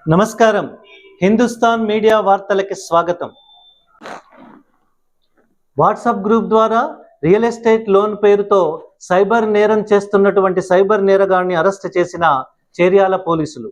నమస్కారం. హిందుస్థాన్ మీడియా వార్తలకి స్వాగతం. WhatsApp group ద్వారా రియల్ ఎస్టేట్ లోన్ పేరుతో సైబర్ నేరం చేస్తున్నటువంటి సైబర్ నేరగాడిని అరెస్ట్ చేసిన చేర్యాల పోలీసులు.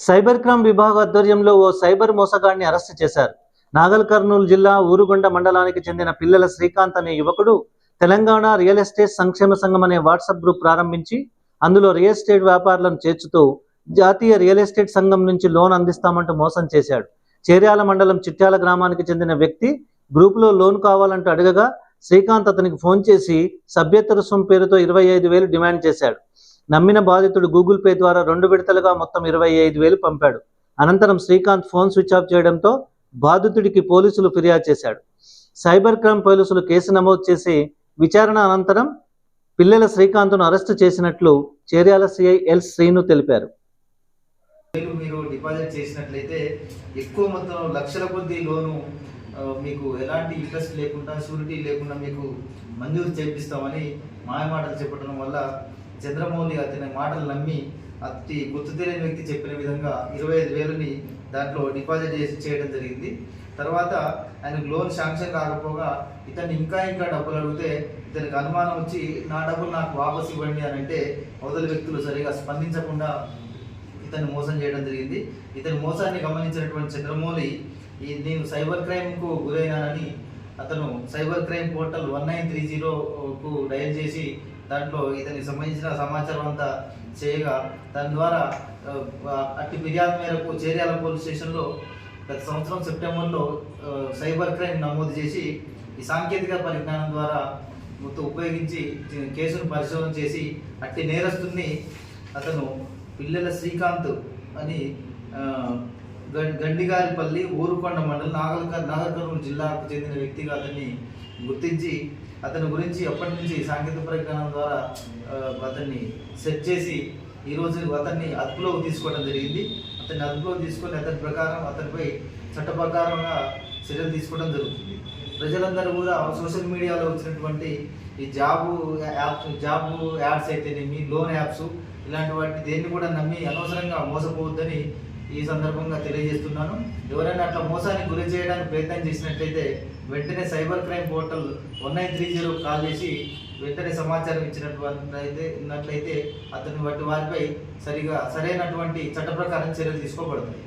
సైబర్ క్రైమ్ విభాగ ఆధ్వర్యంలో ఓ సైబర్ మోసగాడిని అరెస్ట్ చేశారు. నాగల్ కర్నూలు జిల్లా ఊరుగొండ మండలానికి చెందిన పిల్లల శ్రీకాంత్ అనే యువకుడు తెలంగాణ రియల్ ఎస్టేట్ సంక్షేమ సంఘం అనే వాట్సాప్ గ్రూప్ ప్రారంభించి అందులో రియల్ ఎస్టేట్ వ్యాపారులను చేర్చుతూ జాతీయ రియల్ ఎస్టేట్ సంఘం నుంచి లోన్ అందిస్తామంటూ మోసం చేశాడు. చేర్యాల మండలం చిట్యాల గ్రామానికి చెందిన వ్యక్తి గ్రూపులో లోన్ కావాలంటూ అడగగా శ్రీకాంత్ అతనికి ఫోన్ చేసి సభ్యత్వ రుసుం పేరుతో 25,000 డిమాండ్ చేశాడు. నమ్మిన బాధితుడు గూగుల్ పే ద్వారా 2 విడతలుగా మొత్తం 25,000 పంపాడు. అనంతరం శ్రీకాంత్ ఫోన్ స్విచ్ ఆఫ్ చేయడంతో బాధితుడికి పోలీసులు ఫిర్యాదు చేశాడు. సైబర్ క్రైమ్ పోలీసులు కేసు నమోదు చేసి విచారణ అనంతరం పిల్లల శ్రీకాంత్ను అరెస్టు చేసినట్లు చేర్యాల సిఐ ఎల్ శ్రీను తెలిపారు. మీరు డిపాజిట్ చేసినట్లయితే ఎక్కువ మొత్తం లక్షల కొద్ది లోను మీకు ఎలాంటి ఇంట్రెస్ట్ లేకుండా షూరిటీ లేకుండా మీకు మంజూరు చేపిస్తామని మాయమాటలు చెప్పడం వల్ల చంద్రమౌళి అతని మాటలు నమ్మి అతి గుర్తు తెలియని వ్యక్తి చెప్పిన విధంగా 25,000ని దాంట్లో డిపాజిట్ చేయడం జరిగింది. తర్వాత ఆయనకు లోన్ శాంక్షన్ కాకపోగా ఇతన్ని ఇంకా డబ్బులు అడిగితే ఇతనికి అనుమానం వచ్చి నా డబ్బులు నాకు వాపసు ఇవ్వండి అని అంటే అవతలి వ్యక్తులు సరిగా స్పందించకుండా ఇతన్ని మోసం చేయడం జరిగింది. ఇతని మోసాన్ని గమనించినటువంటి చంద్రమౌళి నేను సైబర్ క్రైమ్కు గురైనానని అతను సైబర్ క్రైమ్ పోర్టల్ 1930కు డయల్ చేసి దాంట్లో ఇతనికి సంబంధించిన సమాచారం అంతా చేయగా దాని ద్వారా అట్టి ఫిర్యాదు మేరకు చేర్యాల పోలీస్ స్టేషన్లో గత సంవత్సరం సెప్టెంబర్లో సైబర్ క్రైమ్ నమోదు చేసి ఈ సాంకేతిక పరిజ్ఞానం ద్వారా మొత్తం ఉపయోగించి కేసును పరిశోధన చేసి అట్టి నేరస్తుని అతను పిల్లల శ్రీకాంత్ అని గండిగారిపల్లి ఊరుకొండ మండలం నాగర్ కర్నూలు జిల్లాకు చెందిన వ్యక్తిగా అతన్ని గుర్తించి అతని గురించి అప్పటి నుంచి సాంకేతిక పరిజ్ఞానం ద్వారా అతన్ని సెట్ చేసి ఈరోజు అతన్ని అదుపులో తీసుకోవడం జరిగింది. అతన్ని అదుపులో తీసుకొని అతని ప్రకారం అతనిపై చట్ట ప్రకారంగా చర్యలు తీసుకోవడం జరుగుతుంది. ప్రజలందరూ కూడా సోషల్ మీడియాలో వచ్చినటువంటి ఈ జాబ్ యాడ్స్ అయితేనేమి లోన్ యాప్స్ ఇలాంటి వాటిని దేన్ని కూడా నమ్మి అనవసరంగా మోసపోవద్దని ఈ సందర్భంగా తెలియజేస్తున్నాను. ఎవరైనా అట్లా మోసానికి గురి చేయడానికి ప్రయత్నం చేసినట్లయితే వెంటనే సైబర్ క్రైమ్ పోర్టల్ 1930 కాల్ చేసి వెంటనే సమాచారం ఇచ్చినట్లయితే అతని వారిపై సరైనటువంటి చట్ట ప్రకారం చర్యలు తీసుకోబడతాయి.